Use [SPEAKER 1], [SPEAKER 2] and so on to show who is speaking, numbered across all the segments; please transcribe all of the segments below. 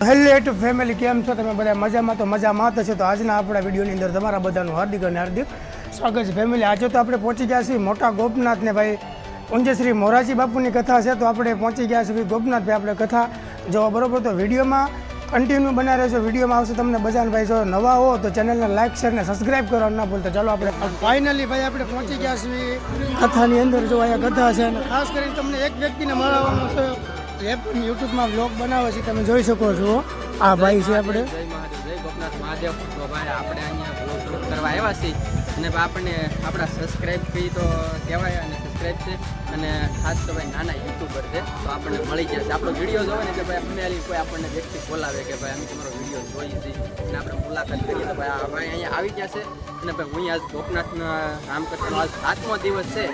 [SPEAKER 1] Hello YouTube family, કેમ છો તમે બધા? મજામાં તો મજામાં જ છે. તો આજના આપણા વિડીયોની અંદર તમારા બધાનું હાર્દિક અને હાર્દિક સ્વાગત છે. ફેમિલી, આજે તો આપણે પહોંચી ગયા છીએ મોટા ગોપનાથ ને ભાઈ ઊંઝે શ્રી મોરારજી બાપુની કથા છે. તો આપણે પહોંચી ગયા છીએ ગોપનાથ ભાઈ આપણે કથા જોવા, બરોબર? તો વિડીયોમાં કન્ટિન્યુ બના રહેજો. વિડીયોમાં આવશે તમને બજાર ભાઈ. જો નવા હો તો ચેનલને લાઈક શેર ને સબસ્ક્રાઈબ કરવાનું ના ભૂલતા. ચાલો આપણે ફાઇનલી ભાઈ આપણે પહોંચી ગયા છીએ કથાની અંદર. જો અહીંયા કથા છે અને ખાસ કરીને તમને એક વ્યક્તિને મળવાનો છે. એ પણ યુટ્યુબમાં બ્લોગ બનાવે છે, તમે જોઈ શકો છો. આ ભાઈ છે આપણે.
[SPEAKER 2] જય મહાદેવ, જય ગોપનાથ મહાદેવ. તો ભાઈ આપણે અહીંયા બ્લોગ શૂટ કરવા આવ્યા છીએ અને આપણને આપણા સબસ્ક્રાઈબ કરી તો કહેવાય અને સબસ્ક્રાઈબ છે અને ખાસ તો ભાઈ નાના યુટ્યુબર છે. તો આપણને મળી ગયા છે. આપણો વિડીયો જોવે ને કે ભાઈ ફેમિલી કોઈ આપણને વ્યક્તિ બોલાવે કે ભાઈ અમે તમારો વિડીયો જોઈએ છીએ અને આપણે મુલાકાત કરીએ તો ભાઈ આ ભાઈ અહીંયા આવી ગયા છે. અને ભાઈ હું આજ ગોપનાથના રામકથાનો આજ 7મો દિવસ છે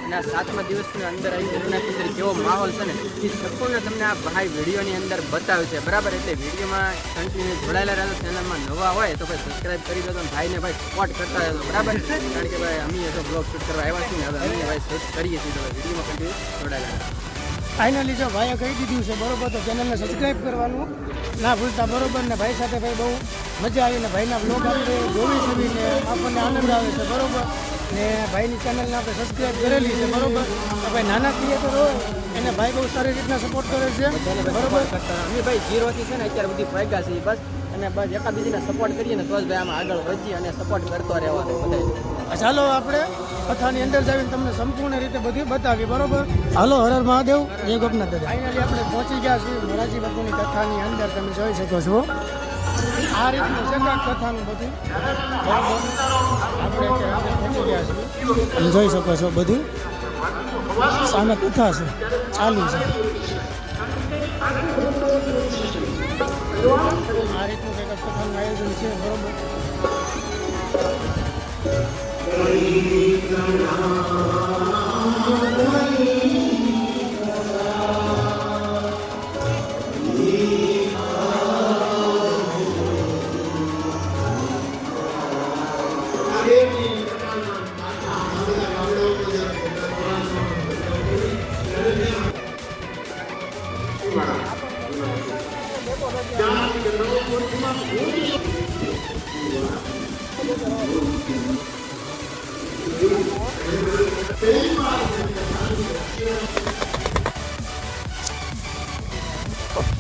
[SPEAKER 2] અને આ 7મા દિવસની અંદર અહીં ગોપનાથની અંદર કેવો માહોલ છે ને એ સંપૂર્ણ તમને આ ભાઈ વિડીયોની અંદર બતાવે છે, બરાબર? એટલે વિડીયોમાં કન્ટિન્યુ જોડાયેલા રહેજો. ચેનલમાં નવા હોય તો ભાઈ સબસ્ક્રાઈબ કરી દેજો અને ભાઈને ભાઈ સપોર્ટ કરતા રહેજો, બરાબર? કારણ કે ભાઈ અમે તો બ્લોગ શૂટ કરવા આવ્યા છીએ ને, હવે અમે ભાઈ શૂટ કરીએ છીએ તો વિડીયોમાં કન્ટિન્યુ જોડાયેલા રહેજો.
[SPEAKER 1] ફાઇનલી જો ભાઈએ કહી દીધું છે, બરોબર? તો ચેનલને સબસ્ક્રાઈબ કરવાનું ના ભૂલતા, બરોબર? ને ભાઈ સાથે ભાઈ બહુ મજા આવી ને ભાઈના બ્લોગ આપણે જોવી છે ને આપણને આનંદ આવે છે, બરોબર? ને ભાઈની ચેનલને આપણે સબસ્ક્રાઈબ કરેલી છે, બરોબર? તો ભાઈ નાના ક્રિએટર હોય એને ભાઈ બહુ સારી રીતના સપોર્ટ કરે છે, બરોબર?
[SPEAKER 2] અમે ભાઈ 0થી છે ને અત્યારે બધી ફાયગા છે બસ, અને બસ એકાબીજીને સપોર્ટ કરીએ ને તો જ ભાઈ આમાં આગળ વધીએ અને સપોર્ટ કરતો રહેવાનો બધા.
[SPEAKER 1] ચાલો આપણે કથાની અંદર જઈને તમને સંપૂર્ણ રીતે બધી બતાવી, બરોબર? હાલો, હર હર મહાદેવ, જય ગોપનાથ દાદા. ફાઇનલી આપણે પહોંચી ગયા છીએ મોરારજી બાપુની કથાની અંદર. તમે જોઈ શકો છો આ રીતનું છે કથાનું બધું, બરોબર? આપણે અત્યારે પહોંચી ગયા છીએ. તમે જોઈ શકો છો બધું સામે કથા છે ચાલુ છે. આ રીતનું કંઈક કથાનું આયોજન છે, બરોબર?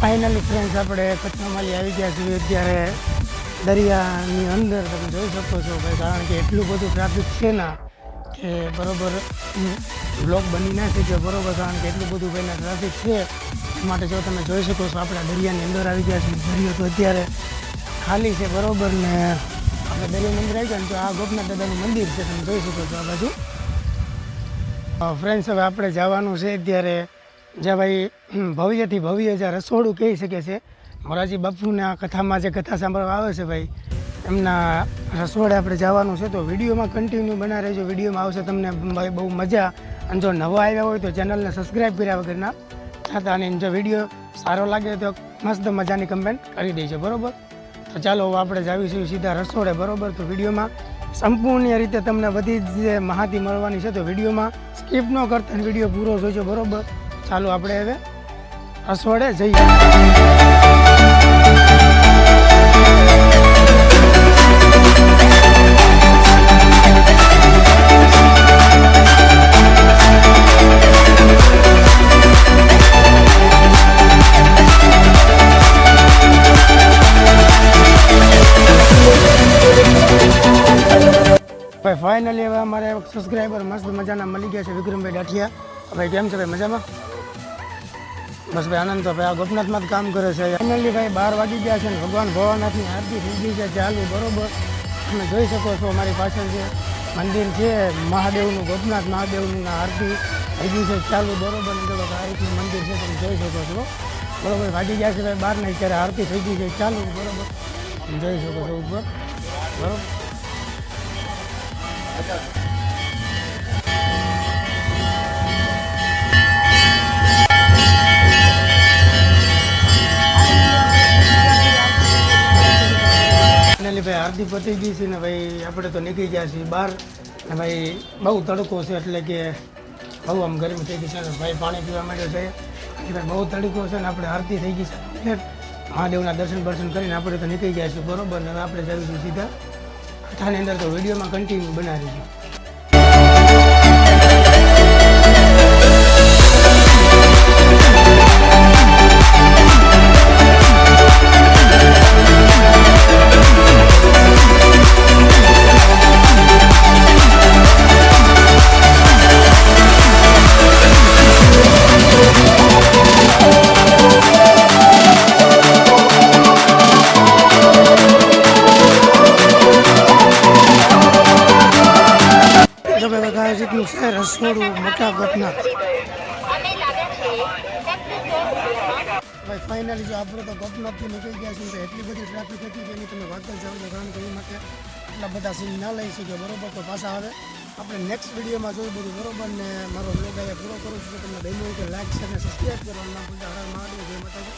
[SPEAKER 1] ફાઇનલી ફ્રેન્ડ્સ, આપણે કચ્છમાલી આવી ગયા છીએ અત્યારે દરિયાની અંદર. તમે જોઈ શકો છો ભાઈ, કારણ કે એટલું બધું ટ્રાફિક છે ને કે બરોબર બ્લોક બની ના શકે, બરોબર? કારણ કે એટલું બધું ભાઈના ટ્રાફિક છે. એ માટે જો તમે જોઈ શકો છો આપણે દરિયાની અંદર આવી ગયા છીએ. દરિયો તો અત્યારે ખાલી છે, બરોબર? ને આપણે દરિયાની અંદર આવી ગયા ને તો આ ગોપનાથ દાદાનું મંદિર છે, તમે જોઈ શકો છો આ બાજુ. ફ્રેન્ડ્સ, હવે આપણે જવાનું છે અત્યારે જ્યાં ભાઈ ભવ્યથી ભવ્ય જ્યાં રસોડું કહી શકે છે. મોરારજી બાપુના કથામાં જે કથા સાંભળવા આવે છે ભાઈ, એમના રસોડે આપણે જવાનું છે. તો વિડીયોમાં કન્ટિન્યુ બના રહેજો. વિડીયોમાં આવશે તમને ભાઈ બહુ મજા. અને જો નવા આવ્યા હોય તો ચેનલને સબસ્ક્રાઈબ કર્યા વગરના થતા. અને જો વિડીયો સારો લાગે તો મસ્ત મજાની કમેન્ટ કરી દેજો, બરોબર? તો ચાલો આપણે જાવીશું સીધા રસોડે, બરોબર? તો વિડીયોમાં સંપૂર્ણ રીતે તમને બધી જ માહિતી મળવાની છે. તો વિડીયોમાં સ્કીપ ન કરતા વિડીયો પૂરો જોઈજો, બરોબર? ચાલો આપણે હવે રસોડે જઈએ. ભાઈ ફાઇનલી હવે અમારે સબસ્ક્રાઈબર મસ્ત મજાના મળી ગયા છે, વિક્રમભાઈ ડાઠિયા. ભાઈ કેમ છે ભાઈ? મજામાં? બસ ભાઈ આનંદ. તો ભાઈ આ ગોપનાથમાં જ કામ કરે છે. ફાઇનલી ભાઈ 12 વાગી ગયા છે ને ભગવાન ભોળાનાથની આરતી થઈ ગઈ છે ચાલુ, બરોબર? તમે જોઈ શકો છો અમારી પાછળ જે મંદિર છે મહાદેવનું, ગોપનાથ મહાદેવનું આરતી થઈ ગઈ છે ચાલુ, બરોબર? ને આ રીતનું મંદિર છે, તમે જોઈ શકો છો, બરોબર? વાગી ગયા છે ભાઈ 12 ને અત્યારે આરતી થઈ ગઈ છે ચાલુ, બરોબર? તમે જોઈ શકો છો ઉપર, બરોબર? ભાઈ આરતી પતી ગઈ છે ને ભાઈ આપણે તો નીકળી ગયા છીએ બહાર. ને ભાઈ બહુ તડકો છે એટલે કે બહુ આમ ગરમી થઈ ગઈ છે ને ભાઈ પાણી પીવા માંડ્યો છે. ભાઈ બહુ તડકો છે ને આપણે આરતી થઈ ગઈ છે મહાદેવના દર્શન કરીને આપણે તો નીકળી ગયા છીએ બરોબર ને હવે આપણે જઈશું સીધા કથાની અંદર તો વિડીયોમાં કન્ટિન્યુ બનાવીશું. રીતનું છે રસોડું મોટા ગોપનાથ. ભાઈ ફાઇનલી જો આપણે તો ગોપનાથથી નીકળી ગયા છીએ તો એટલી બધી ટ્રાફિક હતી કે એની તમે વાત જ જાવ કારણ કે એ માટે એટલા બધા સીન ના લઈ શકીએ બરોબર. તો પાછા આવે આપણે નેક્સ્ટ વિડીયોમાં જોયું બધું બરોબર ને મારો બ્લોગ અહીંયા પૂરો કરું છું. તમને ગમ્યું હોય તો લાઈક શેર અને સબસ્ક્રાઈબ કરવાનું ના ભૂલતા. હર મહાદેવ જય માતાજી.